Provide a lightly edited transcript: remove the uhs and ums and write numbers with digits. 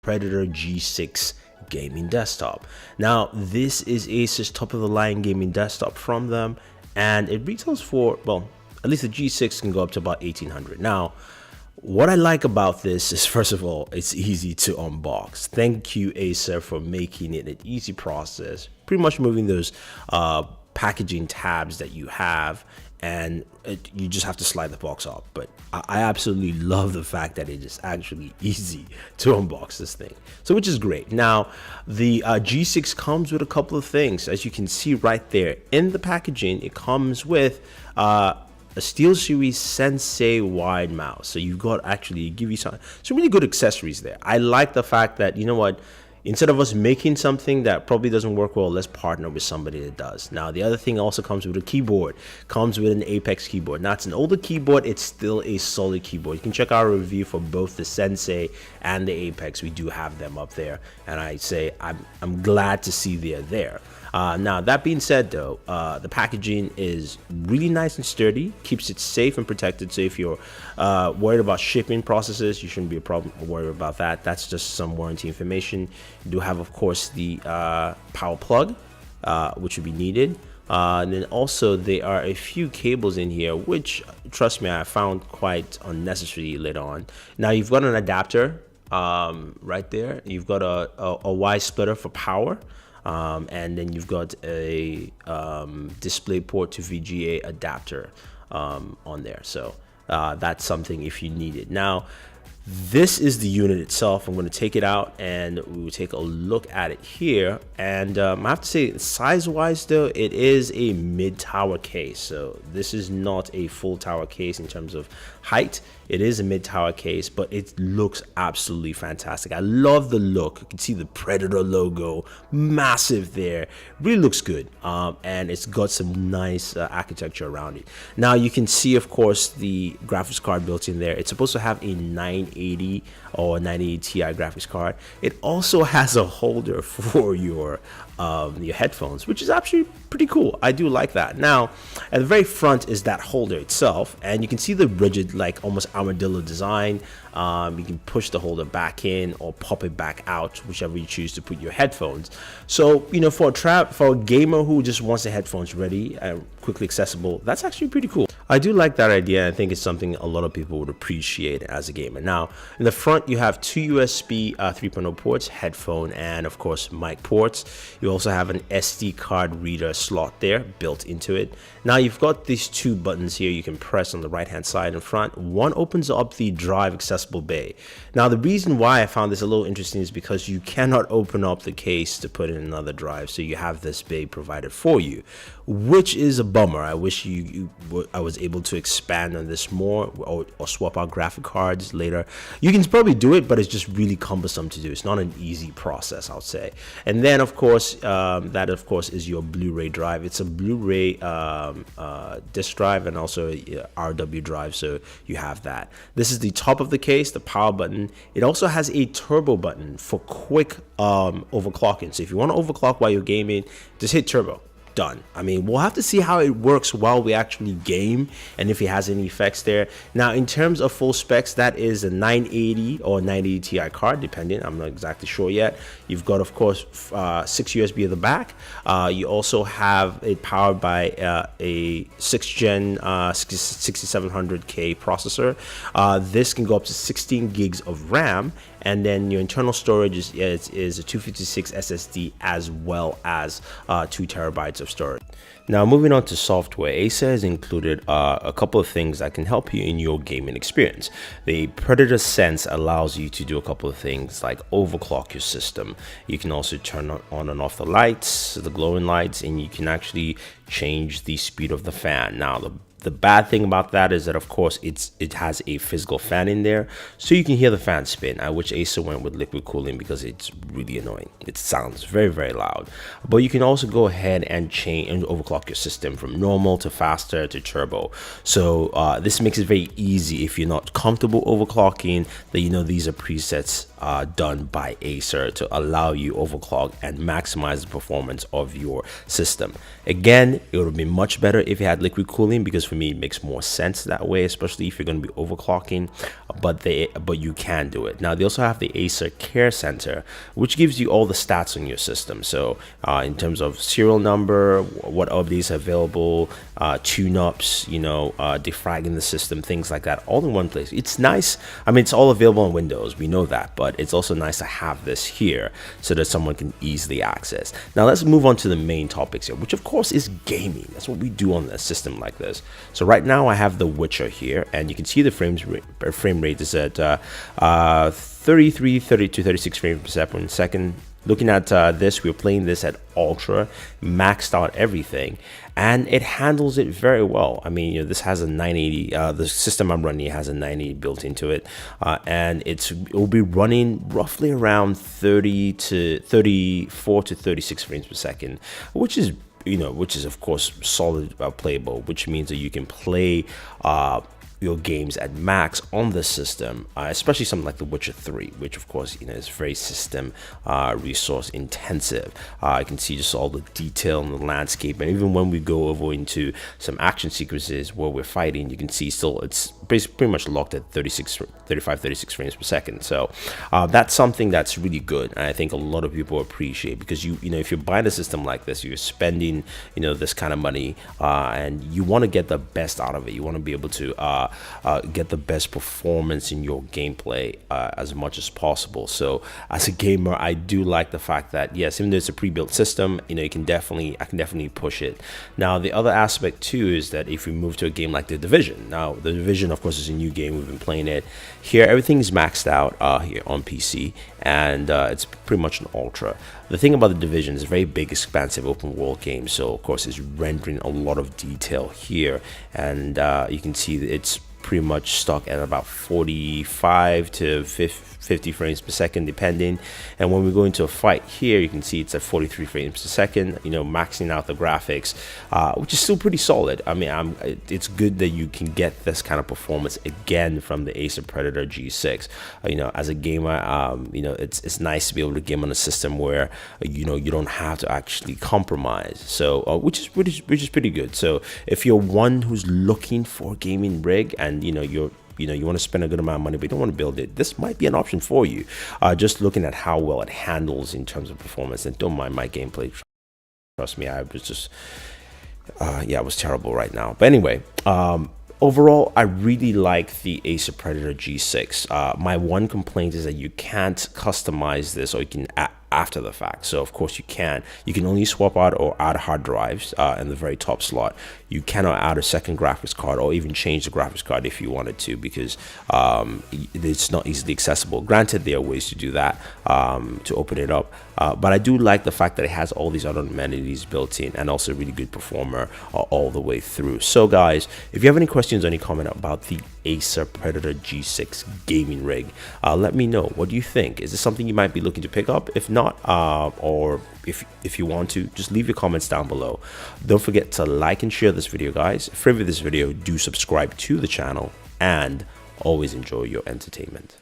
Predator G6 gaming desktop. Now, this is Acer's top of the line gaming desktop from them, and it retails for, well, at least the G6 can go up to about $1,800. Now, what I like about this is, first of all, it's easy to unbox. Thank you, Acer, for making it an easy process, pretty much moving those packaging tabs that you have, and you just have to slide the box off. But I absolutely love the fact that it is actually easy to unbox this thing, so which is great. Now, the G6 comes with a couple of things. As you can see right there in the packaging, it comes with a SteelSeries Sensei wide mouse. So you've got, actually give you some really good accessories there. I like the fact that, you know what, instead of us making something that probably doesn't work well, let's partner with somebody that does. Now, the other thing also comes with a keyboard. Comes with an Apex keyboard. Now, it's an older keyboard. It's still a solid keyboard. You can check our review for both the Sensei and the Apex. We do have them up there, and I say I'm glad to see they're there. Now, that being said, though, the packaging is really nice and sturdy, keeps it safe and protected. So if you're worried about shipping processes, you shouldn't be a problem worried about that. That's just some warranty information. You do have, of course, the power plug, which would be needed. And then also there are a few cables in here, which, trust me, I found quite unnecessary later on. Now, you've got an adapter right there. You've got a Y splitter for power. And then you've got a display port to VGA adapter on there. So that's something if you need it. Now, this is the unit itself. I'm going to take it out and we will take a look at it here. And I have to say, size-wise, though, it is a mid-tower case. So this is not a full tower case in terms of height. It is a mid-tower case, but it looks absolutely fantastic. I love the look. You can see the Predator logo, massive there. Really looks good, and it's got some nice architecture around it. Now, you can see, of course, the graphics card built in there. It's supposed to have a 980 or 980 Ti graphics card. It also has a holder for your headphones, which is actually pretty cool. I do like that. Now, at the very front is that holder itself, and you can see the rigid, like almost armadillo design. You can push the holder back in or pop it back out, whichever you choose to put your headphones. So, you know, for a gamer who just wants the headphones ready and quickly accessible, that's actually pretty cool. I do like that idea. I think it's something a lot of people would appreciate as a gamer. Now, in the front, you have two USB 3.0 ports, headphone, and of course mic ports. You also have an SD card reader slot there built into it. Now, you've got these two buttons here you can press on the right hand side in front. One opens up the drive accessible bay. Now, the reason why I found this a little interesting is because you cannot open up the case to put in another drive, so you have this bay provided for you, which is a bummer. I wish I was able to expand on this more, or swap out graphic cards later. You can probably do it, but it's just really cumbersome to do. It's not an easy process, I'll say. And then, of course, that of course is your Blu-ray drive. It's a Blu-ray disc drive and also a RW drive, so you have that. This is the top of the case, the power button. It also has a turbo button for quick overclocking. So if you want to overclock while you're gaming, just hit turbo. Done. I mean, we'll have to see how it works while we actually game and if it has any effects there. Now, in terms of full specs, that is a 980 or 980 Ti card, depending. I'm not exactly sure yet. You've got, of course, 6 USB at the back. You also have it powered by a 6th gen 6700K processor. This can go up to 16 gigs of RAM, and then your internal storage is a 256 SSD as well as 2 terabytes of storage. Now, moving on to software, Acer has included a couple of things that can help you in your gaming experience. The Predator Sense allows you to do a couple of things like overclock your system. You can also turn on and off the lights, the glowing lights, and you can actually change the speed of the fan. Now, the bad thing about that is that, of course, it has a physical fan in there, so you can hear the fan spin, which Acer went with liquid cooling because it's really annoying. It sounds very, very loud. But you can also go ahead and change and overclock your system from normal to faster to turbo. So this makes it very easy if you're not comfortable overclocking, that you know these are presets done by Acer to allow you overclock and maximize the performance of your system. Again, it would be much better if you had liquid cooling, because for me it makes more sense that way, especially if you're going to be overclocking, but you can do it. Now they also have the Acer Care Center, which gives you all the stats on your system. So in terms of serial number, what updates are available, tune-ups, defragging the system, things like that, all in one place. It's nice. I mean, it's all available on Windows, we know that, but it's also nice to have this here so that someone can easily access. Now let's move on to the main topics here, which of course is gaming. That's what we do on a system like this. So right now I have The Witcher here, and you can see the frame rate is at 33, 32, 36 frames per second. Looking at this, we're playing this at ultra, maxed out everything, and it handles it very well. I mean, this has a 980, the system I'm running has a 980 built into it, and it will be running roughly around 34 to 36 frames per second, which is of course solid, playable, which means that you can play your games at max on the system, especially something like The Witcher 3, which of course is very system resource intensive. I can see just all the detail in the landscape, and even when we go over into some action sequences where we're fighting, you can see still it's pretty much locked at 35, 36 frames per second. So that's something that's really good, and I think a lot of people appreciate, because if you're buying a system like this, you're spending this kind of money, and you want to get the best out of it. You want to be able to get the best performance in your gameplay as much as possible. So as a gamer, I do like the fact that yes, even though it's a pre-built system, I can definitely push it. Now the other aspect too is that if we move to a game like The Division, now The Division of course is a new game, we've been playing it here, everything's maxed out here on PC, and it's pretty much an ultra. The thing about The Division is a very big, expansive open world game, so of course it's rendering a lot of detail here, and you can see that it's pretty much stuck at about 45 to 50 frames per second depending. And when we go into a fight here, you can see it's at 43 frames per second, maxing out the graphics, which is still pretty solid. I mean, it's good that you can get this kind of performance again from the Acer Predator G6. As a gamer, it's nice to be able to game on a system where you don't have to actually compromise, so which is pretty good. So if you're one who's looking for a gaming rig, and you want to spend a good amount of money but you don't want to build it, this might be an option for you. Just looking at how well it handles in terms of performance, and don't mind my gameplay, trust me, I was just it was terrible right now. But anyway, overall, I really like the Acer Predator G6. My one complaint is that you can't customize this, or you can after the fact. So of course you can only swap out or add hard drives in the very top slot. You cannot add a second graphics card or even change the graphics card if you wanted to, because it's not easily accessible. Granted, there are ways to do that, to open it up, but I do like the fact that it has all these other amenities built in, and also a really good performer all the way through. So guys, if you have any questions or any comment about the Acer Predator G6 gaming rig, let me know. What do you think? Is this something you might be looking to pick up? If not, or if you want to, just leave your comments down below. Don't forget to like and share this video, guys. If you favorite this video, do subscribe to the channel, and always enjoy your entertainment.